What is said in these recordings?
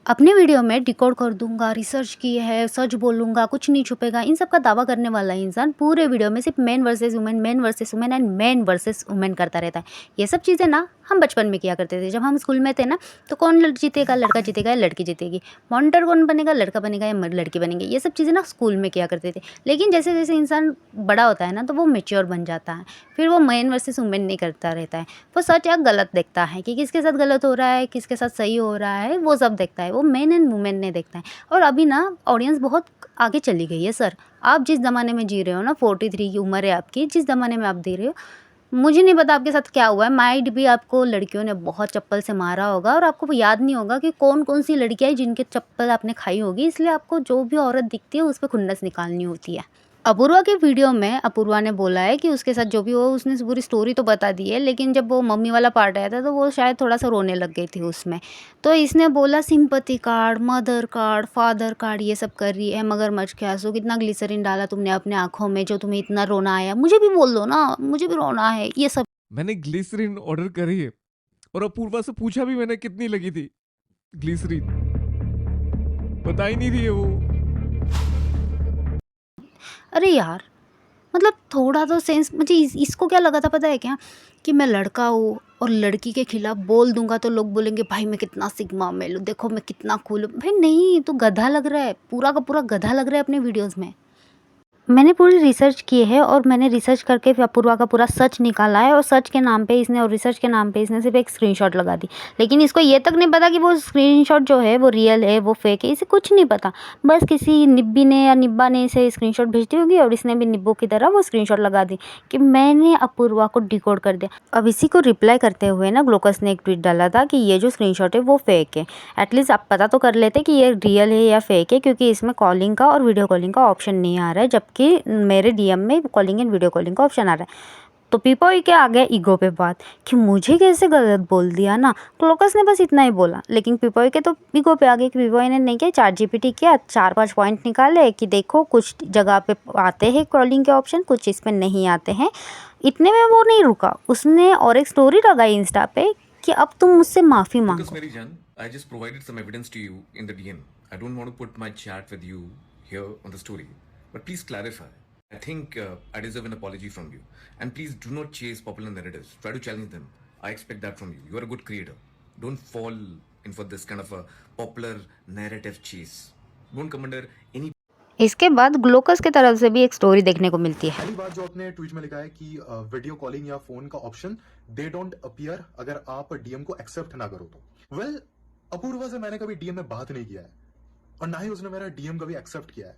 अपने वीडियो में डिकोड कर दूंगा, रिसर्च की है, सच बोलूँगा, कुछ नहीं छुपेगा, इन सब का दावा करने वाला इंसान पूरे वीडियो में सिर्फ main versus women and main versus women करता रहता है। ये सब चीज़ें ना हम बचपन में किया करते थे। जब हम स्कूल में थे ना, तो कौन जीतेगा, लड़का जीतेगा या लड़की जीतेगी, मॉनिटर कौन बनेगा, लड़का बनेगा या लड़की बनेगी, ये सब चीज़ें ना स्कूल में किया करते थे। लेकिन जैसे जैसे इंसान बड़ा होता है ना, तो वो मेच्योर बन जाता है। फिर वो मेन वर्सेस वुमेन नहीं करता रहता है, वो सच या गलत देखता है कि किसके साथ गलत हो रहा है, किसके साथ सही हो रहा है, वो सब देखता है। वो मेन एंड वुमेन नहीं देखता है। और अभी ना ऑडियंस बहुत आगे चली गई है सर। आप जिस ज़माने में जी रहे हो ना, 43 की उम्र है आपकी, जिस ज़माने में आप दे रहे हो, मुझे नहीं पता आपके साथ क्या हुआ है। माइट भी आपको लड़कियों ने बहुत चप्पल से मारा होगा और आपको याद नहीं होगा कि कौन कौन सी लड़कियाँ हैं जिनके चप्पल आपने खाई होगी। इसलिए आपको जो भी औरत दिखती है उस पर खुन्नस निकालनी होती है। अपूर्वा के वीडियो में अपूर्वा ने बोला है कि उसके साथ जो भी हो, उसने पूरी स्टोरी तो बता दी है, लेकिन जब वो मम्मी वाला पार्ट आया था तो वो शायद थोड़ा सा रोने लग गई थी उसमें। तो इसने बोला sympathy card, mother card, father card, ये सब कर रही है। मगरमच्छ के आंसू, कितना ग्लिसरीन डाला तुमने अपने आंखों में जो तुम्हें इतना रोना आया, मुझे भी बोल दो ना, मुझे भी रोना है, ये सब। मैंने ग्लिसरीन ऑर्डर करी है और अपूर्वा से पूछा भी मैंने कितनी लगी थी ग्लिसरीन, बता ही नहीं रही है वो। अरे यार, मतलब थोड़ा तो सेंस, मुझे इसको क्या लगा था पता है क्या, कि मैं लड़का हूँ और लड़की के खिलाफ बोल दूंगा तो लोग बोलेंगे भाई मैं कितना सिग्मा मेल हूँ, देखो मैं कितना कूल हूँ। भाई नहीं, तो गधा लग रहा है, पूरा का पूरा गधा लग रहा है अपने वीडियोस में। मैंने पूरी रिसर्च की है और मैंने रिसर्च करके अपूर्वा का पूरा सच निकाला है। और सच के नाम पे इसने और रिसर्च के नाम पे इसने सिर्फ एक स्क्रीनशॉट लगा दी। लेकिन इसको ये तक नहीं पता कि वो स्क्रीनशॉट जो है वो रियल है, वो फेक है, इसे कुछ नहीं पता। बस किसी निब्बी ने या निब्बा ने इसे स्क्रीनशॉट भेज दी होगी और इसने भी निब्बो की तरह वो स्क्रीनशॉट लगा दी कि मैंने अपूर्वा को डिकोड कर दिया। अब इसी को रिप्लाई करते हुए ना ग्लोकस ने एक ट्वीट डाला था कि ये जो स्क्रीनशॉट है वो फेक है। एटलीस्ट आप पता तो कर लेते कि ये रियल है या फेक है, क्योंकि इसमें कॉलिंग का और वीडियो कॉलिंग का ऑप्शन नहीं आ रहा है, जबकि मेरे डीएम में कॉलिंग एंड वीडियो कॉलिंग का ऑप्शन आ रहा है। तो पीपॉय के आ गया ईगो पे बात कि मुझे कैसे गलत बोल दिया ना। क्लोकस ने बस इतना ही बोला, लेकिन पीपॉय के तो ईगो पे आ गए कि पीपॉय ने नहीं किया, चैट जीपीटी किया, 4-5 पॉइंट निकाले कि देखो कुछ जगह पे आते हैं कॉलिंग के ऑप्शन, कुछ इस पे नहीं आते हैं। इतने में वो नहीं रुका, उसने और एक स्टोरी लगाई इंस्टा पे कि अब तुम मुझसे माफ़ी मांगो। मेरी जान, I just provided some evidence to you in the DM. I don't want to put my chat with you here on the story, but please clarify. I think I deserve an apology from you. And please do not chase popular narratives. Try to challenge them. I expect that from you. You are a good creator. Don't fall in for this kind of a popular narrative chase. Don't come under any. इसके बाद Glaucus की तरफ से भी एक story देखने को मिलती है। पहली बात जो आपने ट्वीट में लिखा है कि वीडियो कॉलिंग या फोन का ऑप्शन दे डोंट अपीयर अगर आप डीएम को एक्सेप्ट ना करो तो। वेल, अपूर्वा से मैंने कभी डीएम में बात नहीं किया है और ना ही उसने मेरा डीएम कभी एक्सेप्ट किया है,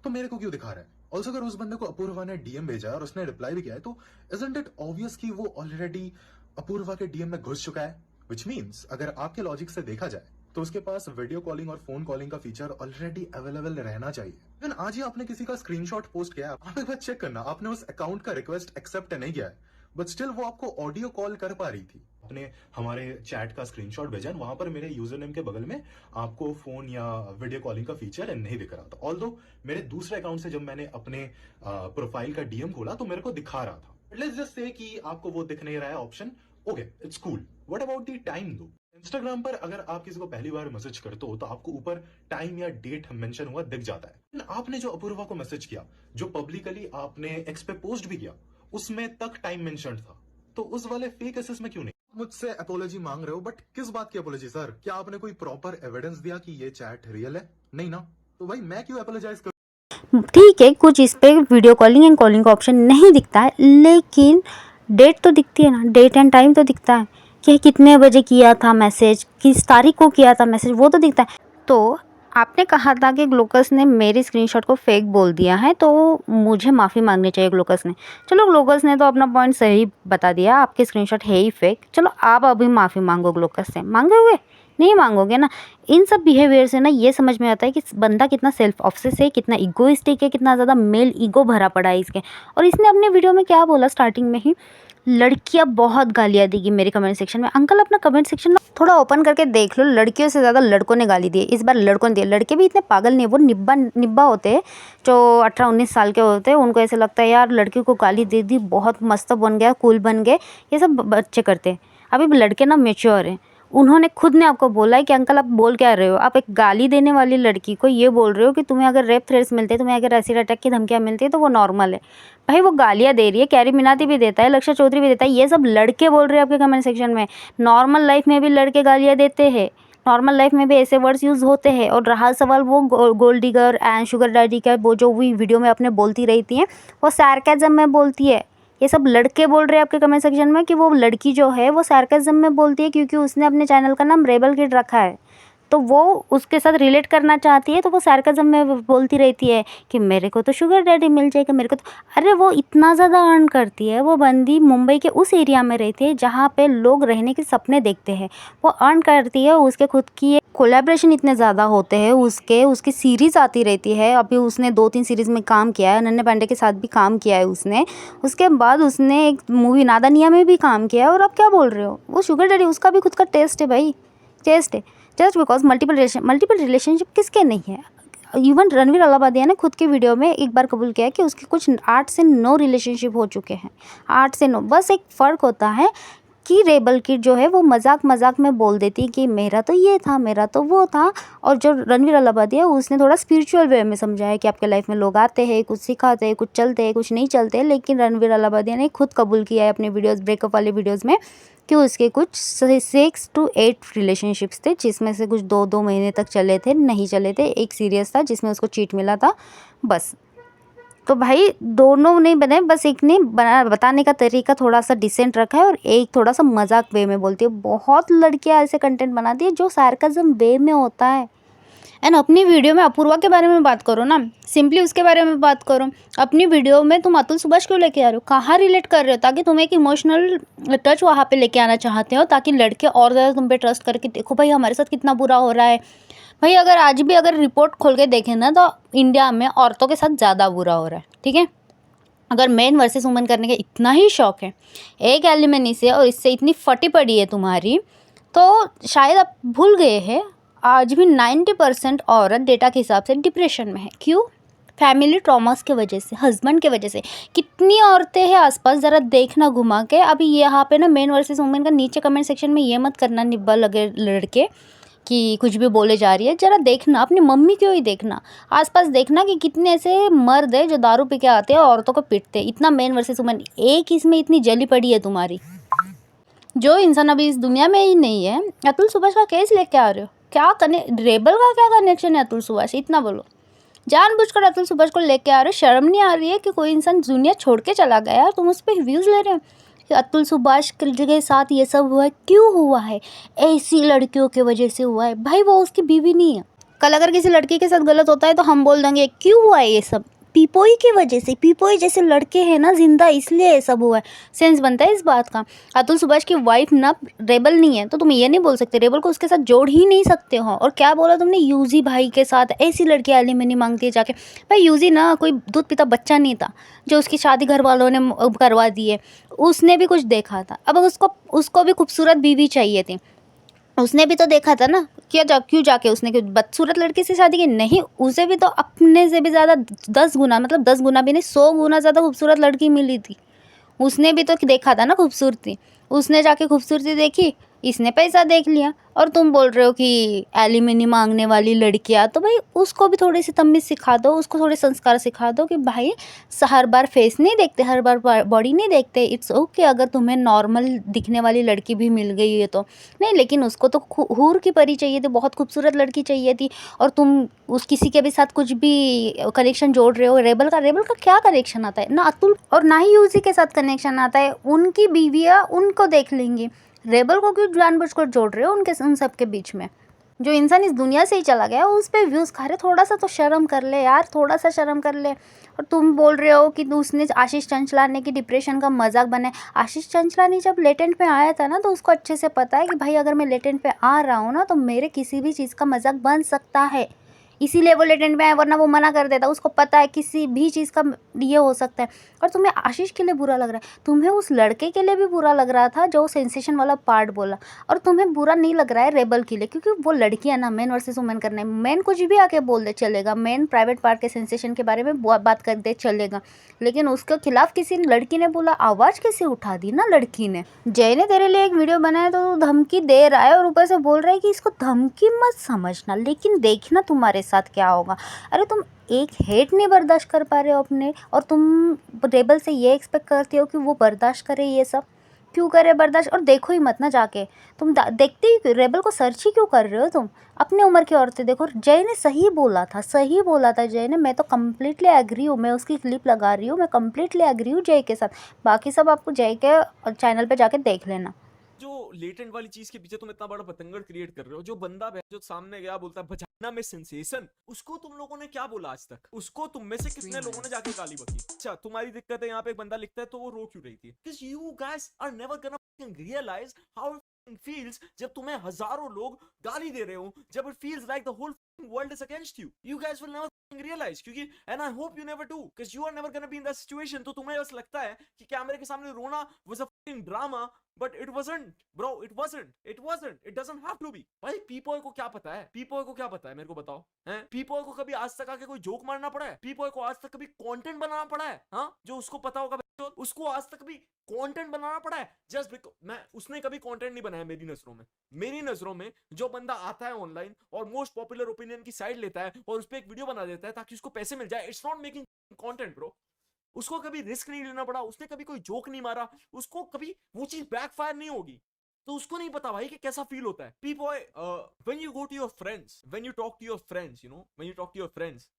तो मेरे को क्यों दिखा रहा है? ऑल्सो अगर उस बंदे को अपूर्वा ने डीएम भेजा है और उसने रिप्लाई भी किया है, तो इजंट इट ऑब्वियस कि वो ऑलरेडी अपूर्वा के डीएम में घुस चुका है, विच मीन्स अगर आपके लॉजिक से देखा जाए तो उसके पास वीडियो कॉलिंग और फोन कॉलिंग का फीचर ऑलरेडी अवेलेबल रहना चाहिए। इवन आज ही आपने किसी का स्क्रीनशॉट पोस्ट किया है, आप एक बार चेक करना, आपने उस अकाउंट का रिक्वेस्ट एक्सेप्ट नहीं किया है, बट स्टिल वो आपको ऑडियो कॉल कर पा रही थी। आपने हमारे चैट का स्क्रीनशॉट भेजा, वहां पर मेरे यूजर नेम के बगल में आपको फोन या वीडियो कॉलिंग का फीचर नहीं दिख रहा था। ऑल्दो मेरे दूसरे अकाउंट से जब मैंने अपने प्रोफाइल का डीएम खोला तो मेरे को दिखा रहा था। लेट्स जस्ट से कि आपको वो दिख नहीं रहा है option, okay it's cool. What about the time दो? इंस्टाग्राम पर अगर आप किसी को पहली बार मैसेज करते हो तो आपको ऊपर टाइम या डेट मेंशन हुआ दिख जाता है। आपने जो अपूर्वा को मैसेज किया, जो पब्लिकली आपने एक्स पे पोस्ट भी किया, उसमें तक टाइम मेंशन था, तो उस वाले फेक एसेस में क्यों नहीं? मुझसे अपोलॉजी मांग रहे हो, बट किस बात की अपोलॉजी सर? क्या आपने कोई प्रॉपर एविडेंस दिया कि ये चैट रियल है? नहीं ना, तो भाई मैं क्यों अपोलोजाइज करूं? ठीक है, कुछ इस पे वीडियो कॉलिंग एंड कॉलिंग का ऑप्शन नहीं दिखता है, लेकिन डेट तो दिखती है ना, डेट एंड टाइम तो दिखता है कि कितने बजे किया था मैसेज, किस तारीख को किया था मैसेज, वो तो दिखता है। तो आपने कहा था कि ग्लोकस ने मेरी स्क्रीनशॉट को फेक बोल दिया है, तो मुझे माफ़ी मांगनी चाहिए ग्लोकस ने। चलो, ग्लोकस ने तो अपना पॉइंट सही बता दिया, आपकी स्क्रीनशॉट है ही फेक। चलो आप अभी माफ़ी मांगो ग्लोकस से, मांगोगे? नहीं मांगोगे ना। इन सब बिहेवियर से ना ये समझ में आता है कि बंदा कितना सेल्फ ऑब्सेस है, कितना इगोइस्टिक है, कितना ज़्यादा मेल ईगो भरा पड़ा है इसके। और इसने अपने वीडियो में क्या बोला स्टार्टिंग में ही, लड़कियां बहुत गालियाँ देगी मेरे कमेंट सेक्शन में। अंकल अपना कमेंट सेक्शन थोड़ा ओपन करके देख लो, लड़कियों से ज़्यादा लड़कों ने गाली दी है इस बार, लड़कों ने दी। लड़के भी इतने पागल नहीं है, वो निब्बा होते हैं जो 18-19 साल के होते हैं, उनको ऐसे लगता है यार लड़की को गाली दे दी, बहुत मस्त बन गया, कूल बन गए, ये सब बच्चे करते हैं। अभी लड़के ना मेच्योर हैं, उन्होंने खुद ने आपको बोला है कि अंकल आप बोल क्या रहे हो, आप एक गाली देने वाली लड़की को ये बोल रहे हो कि तुम्हें अगर रेप थ्रेट्स मिलते हैं, तुम्हें अगर एसिड अटैक की धमकियाँ मिलती है तो वो नॉर्मल है। भाई वो गालियाँ दे रही है, कैरी मिनाती भी देता है, लक्ष्य चौधरी भी देता है, ये सब लड़के बोल रहे हैं आपके कमेंट सेक्शन में। नॉर्मल लाइफ में भी लड़के गालियाँ देते हैं, नॉर्मल लाइफ में भी ऐसे वर्ड्स यूज़ होते हैं। और रहा सवाल वो gold digger and sugar daddy का, वो जो भी वीडियो में अपने बोलती रहती हैं वो सार्केज़म में बोलती है। ये सब लड़के बोल रहे हैं आपके कमेंट सेक्शन में कि वो लड़की जो है वो सार्केज़म में बोलती है क्योंकि उसने अपने चैनल का नाम रेबल किड रखा है, तो वो उसके साथ रिलेट करना चाहती है, तो वो सार्केज़म में बोलती रहती है कि मेरे को तो शुगर डैडी मिल जाएगा, मेरे को तो। अरे वो इतना ज़्यादा अर्न करती है, वो बंदी मुंबई के उस एरिया में रहती है जहाँ पे लोग रहने के सपने देखते हैं, वो अर्न करती है। उसके खुद की कोलैबोरेशन इतने ज़्यादा होते हैं, उसकी सीरीज़ आती रहती है। अभी उसने 2-3 सीरीज़ में काम किया है, अनन्या पांडे के साथ भी काम किया है उसने। उसके बाद उसने एक मूवी नादानिया में भी काम किया है। और आप क्या बोल रहे हो, वो शुगर डैडी, उसका भी खुद का टेस्ट है भाई, टेस्ट है। जस्ट बिकॉज मल्टीपल रिलेशनशिप किसके नहीं है। इवन रणवीर अलाहाबादिया ने खुद की वीडियो में एक बार कबूल किया कि उसके कुछ 8 से 9 रिलेशनशिप हो चुके हैं, 8 से 9। बस एक फ़र्क होता है कि रेबल किड जो है वो मजाक में बोल देती कि मेरा तो ये था, मेरा तो वो था। और जो रणवीर अलाहाबादिया उसने थोड़ा स्पिरिचुअल वे में समझाया कि आपके लाइफ में लोग आते हैं, कुछ सिखाते हैं, कुछ चलते हैं, कुछ नहीं चलते। लेकिन रणवीर अलाहाबादिया ने खुद कबूल किया है अपने वीडियोज़, ब्रेकअप वाले वीडियोज़ में, कि उसके कुछ 6 to 8 रिलेशनशिप्स थे, जिसमें से कुछ 2-2 महीने तक चले थे, नहीं चले थे। एक सीरियस था जिसमें उसको चीट मिला था, बस। तो भाई दोनों नहीं बने, बस एक ने बताने का तरीका थोड़ा सा डिसेंट रखा है और एक थोड़ा सा मजाक वे में बोलती है। बहुत लड़कियां ऐसे कंटेंट बनाती है जो सार्काज़म वे में होता है। एंड अपनी वीडियो में अपूर्वा के बारे में बात करो ना, सिंपली उसके बारे में बात करो। अपनी वीडियो में तुम अतुल सुभाष क्यों लेके आ रहे हो, कहाँ रिलेट कर रहे हो, ताकि तुम एक इमोशनल टच वहाँ पे लेके आना चाहते हो, ताकि लड़के और ज़्यादा तुम पे ट्रस्ट करके देखो भाई हमारे साथ कितना बुरा हो रहा है। भाई अगर आज भी अगर रिपोर्ट खोल के देखें ना, तो इंडिया में औरतों के साथ ज़्यादा बुरा हो रहा है, ठीक है। अगर मेन वर्सेस वुमेन करने का इतना ही शौक है एक एलिमनी से, और इससे इतनी फटी पड़ी है तुम्हारी, तो शायद आप भूल गए हैं आज भी 90% औरत डेटा के हिसाब से डिप्रेशन में है। क्यों? फैमिली ट्रॉमास के वजह से, हस्बैंड के वजह से। कितनी औरतें हैं आसपास, ज़रा देखना घुमा के। अभी यहाँ पे ना मेन वर्सेस वुमेन का नीचे कमेंट सेक्शन में ये मत करना निब्बा लगे लड़के कि कुछ भी बोले जा रही है। जरा देखना, अपनी मम्मी क्यों ही देखना, आसपास देखना कि कितने ऐसे मर्द है जो दारू पी के आते हैं और औरतों को पीटते हैं। इतना मेन वर्सेस वुमेन, एक इसमें इतनी जली पड़ी है तुम्हारी। जो इंसान अभी इस दुनिया में ही नहीं है। अतुल सुभाष का केस लेके आ रहे हो, क्या रेबल का क्या कनेक्शन है अतुल सुभाष, इतना बोलो। जानबूझकर अतुल सुभाष को लेके आ रहे हो, शर्म नहीं आ रही है कि कोई इंसान दुनिया छोड़ के चला गया और तुम उस पर व्यूज़ ले रहे हो कि अतुल सुभाष के साथ ये सब हुआ है। क्यों हुआ है? ऐसी लड़कियों की वजह से हुआ है। भाई वो उसकी बीवी नहीं है। कल अगर किसी लड़की के साथ गलत होता है तो हम बोल देंगे क्यों हुआ है ये सब, पीपोई की वजह से, पीपोई जैसे लड़के हैं ना जिंदा, इसलिए ये सब हुआ है। सेंस बनता है इस बात का। अतुल सुभाष की वाइफ ना रेबल नहीं है, तो तुम ये नहीं बोल सकते, रेबल को उसके साथ जोड़ ही नहीं सकते हो। और क्या बोला तुमने, यूजी भाई के साथ ऐसी लड़की एलिमनी मांगती है जाके। भाई यूजी ना कोई दूध पीता बच्चा नहीं था जो उसकी शादी घर वालों ने करवा दी है, उसने भी कुछ देखा था। अब उसको भी खूबसूरत बीवी चाहिए थी, उसने भी तो देखा था ना। क्यों जाके उसने बदसूरत लड़की से शादी की? नहीं, उसे भी तो अपने से भी ज़्यादा 10 गुना, मतलब 10 गुना भी नहीं 100 गुना ज़्यादा खूबसूरत लड़की मिली थी। उसने भी तो देखा था ना खूबसूरती, उसने जाके खूबसूरती देखी, इसने पैसा देख लिया। और तुम बोल रहे हो कि एलिमनी मांगने वाली लड़कियां, तो भाई उसको भी थोड़ी सी तमीज़ सिखा दो, उसको थोड़े संस्कार सिखा दो कि भाई हर बार फेस नहीं देखते, हर बार बॉडी नहीं देखते। इट्स ओके अगर तुम्हें नॉर्मल दिखने वाली लड़की भी मिल गई है तो नहीं, लेकिन उसको तो हूर की परी चाहिए थी, बहुत खूबसूरत लड़की चाहिए थी। और तुम उस किसी के भी साथ कुछ भी कनेक्शन जोड़ रहे हो। रेबल का क्या कनेक्शन आता है? ना अतुल और ना ही यूजी के साथ कनेक्शन आता है। उनकी बीवियाँ उनको देख लेंगी, रेबल को क्यों जानबूझकर जोड़ रहे हो उन सब के बीच में? जो इंसान इस दुनिया से ही चला गया उस पर व्यूज़ खा रहे, थोड़ा सा तो शर्म कर ले यार, थोड़ा सा शर्म कर ले। और तुम बोल रहे हो कि उसने आशीष चंचलानी की डिप्रेशन का मजाक बनाया। आशीष चंचलानी जब लेटेंट पे आया था ना, तो उसको अच्छे से पता है कि भाई अगर मैं लेटेंट पे आ रहा हूँ ना, तो मेरे किसी भी चीज़ का मजाक बन सकता है। इसीलिए वो लेटेंट में है, वरना वो मना कर देता। उसको पता है किसी भी चीज़ का ये हो सकता है। और तुम्हें आशीष के लिए बुरा लग रहा है, तुम्हें उस लड़के के लिए भी बुरा लग रहा था जो सेंसेशन वाला पार्ट बोला, और तुम्हें बुरा नहीं लग रहा है रेबल के लिए, क्योंकि वो लड़की है ना, मैन वर्सेस वुमेन करना है। मैन कुछ भी आके बोल दे चलेगा, मैन प्राइवेट पार्ट के सेंसेशन के बारे में बात कर दे चलेगा, लेकिन उसके खिलाफ किसी लड़की ने बोला, आवाज़ कैसे उठा दी ना लड़की ने। जय ने तेरे लिए एक वीडियो बनाया तो तू धमकी दे रहा है, और ऊपर से बोल रहा है कि इसको धमकी मत समझना, लेकिन देखना तुम्हारे साथ क्या होगा। अरे तुम एक हेट नहीं बर्दाश्त कर पा रहे हो अपने, और तुम रेबल से ये एक्सपेक्ट करते हो कि वो बर्दाश्त करे ये सब। क्यों करे बर्दाश्त? और देखो ही मत ना जाके, तुम देखते ही क्यों? रेबल को सर्च ही क्यों कर रहे हो तुम? अपने उम्र की औरतें देखो। जय ने सही बोला था, सही बोला था जय ने। मैं तो कम्प्लीटली एग्री हूँ, मैं उसकी क्लिप लगा रही हूँ, मैं कम्प्लीटली एग्री हूँ जय के साथ। बाकी सब आपको जय के चैनल पे जाके देख लेना। जो लेटेंट वाली चीज के पीछे तुम इतना बड़ा पतंगड़ क्रिएट कर रहे हो, जो बंदा जो सामने गया बोलता है वजाइना में सेंसेशन, उसको तुम लोगों ने क्या बोला आज तक? उसको तुम में से कितने लोगों ने जाके गाली बकी? अच्छा तुम्हारी दिक्कत है, यहाँ पे एक बंदा लिखता है तो वो रो क्यों रही थी? Because you guys are never gonna realize how it feels जब तुम्हें हजारों लोग गाली दे रहे हो, जब it feels like the whole world is against you. You guys will never realize, क्योंकि and I hope you never do, because you are never gonna be in that situation. तो तुम्हें बस लगता है कि कैमरे के सामने रोना was a fucking drama, but it wasn't, bro. It wasn't. It doesn't have to be. भाई पीपॉय को क्या पता है? पीपॉय को क्या पता है? मेरे को बताओ। हैं? पीपॉय को कभी आज तक आके कोई जोक मारना पड़ा है? पीपॉय को आज तक कभी कंटेंट बनाना पड़ा है? हाँ, जो उसको पता होगा उसको आज तक कभी कंटेंट बनाना पड़ा है? जस्ट बिकॉज़ उसने कभी कंटेंट नहीं बनाया मेरी नजरों में जो बंदा आता है ऑनलाइन और मोस्ट पॉपुलर ओपिनियन की साइड लेता है और उस पर एक वीडियो बना देता है ताकि उसको पैसे मिल जाए, it's not making content bro. उसको कभी रिस्क नहीं लेना पड़ा, उसने कभी कोई जोक नहीं मारा, उसको कभी वो चीज बैकफायर नहीं होगी, तो उसको नहीं पता भाई कि कैसा फील होता है। People, when you go to your friends, when you talk to your friends, when you talk to your friends,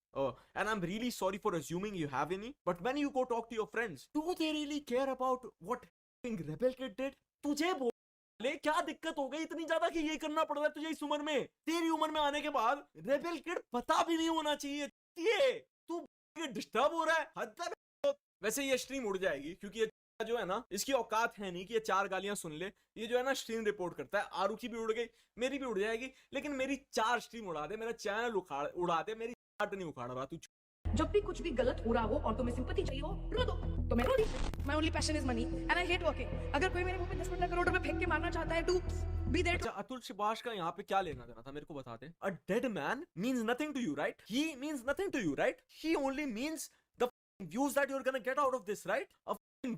and I'm really sorry for assuming you have any, but when you go talk to your friends, do they really care about what Rebel Kid did? तुझे बोले क्या दिक्कत हो गई इतनी ज्यादा कि ये करना पड़ रहा है तुझे इस उम्र में? तेरी उम्र में आने के बाद रेबेल किड पता भी नहीं होना चाहिए। ये तू डिस्टर्ब हो रहा है, हद है। वैसे ये स्ट्रीम उड़ जाएगी क्योंकि ये जो है ना, इसकी औकात है नहीं कि ये 4 गालियां सुन ले। ये जो है ना स्ट्रीम रिपोर्ट करता है। आरू की भी उड़ गई, मेरी भी उड़ जाएगी, लेकिन मेरी 4 स्ट्रीम उड़ा दे, मेरा चैनल उड़ा दे, मेरी चार्ट नहीं उखाड़ रहा तू। जब भी कुछ भी गलत हो रहा हो और तुम्हें सिंपैथी चाहिए हो, रो दो, तो मैं रो दी। My only passion is money and I hate working. अगर कोई मेरे मुंह पे 10 करोड़ रुपए फेंक के मारना चाहता है, टू बी देयर। अच्छा, अतुल शिबाश का यहाँ पे क्या लेना देना था मेरे को बता दे। A dead man means nothing to you, right? He means nothing to you, right? He only means the views that you're gonna get out of this, right? A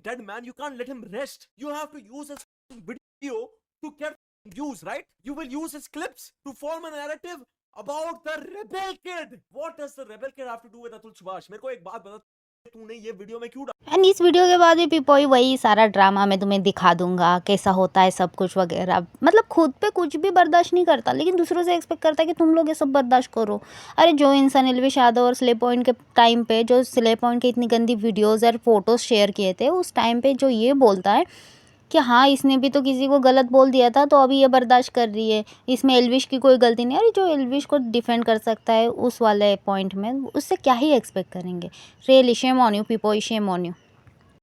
dead man, you can't let him rest. You have to use his video to get views, right? You will use his clips to form a narrative about the Rebel Kid. What does the Rebel Kid have to do with Atul Subhash? मेरे को एक बात बता, तूने ये video में क्यों and इस वीडियो के बाद भी पीपॉय वही सारा ड्रामा मैं तुम्हें दिखा दूंगा कैसा होता है सब कुछ वगैरह। मतलब खुद पे कुछ भी बर्दाश्त नहीं करता, लेकिन दूसरों से एक्सपेक्ट करता है कि तुम लोग ये सब बर्दाश्त करो। अरे जो इंसान एल्विश यादव और स्ले पॉइंट के टाइम पे, जो स्ले पॉइंट के इतनी गंदी वीडियोज़ और फोटोज़ शेयर किए थे, उस टाइम पे जो ये बोलता है कि हाँ इसने भी तो किसी को गलत बोल दिया था तो अभी ये बर्दाश्त कर रही है, इसमें एल्विश की कोई गलती नहीं। अरे जो एल्विश को डिफेंड कर सकता है उस वाले पॉइंट में, उससे क्या ही एक्सपेक्ट करेंगे। Really shame on you people, shame on you.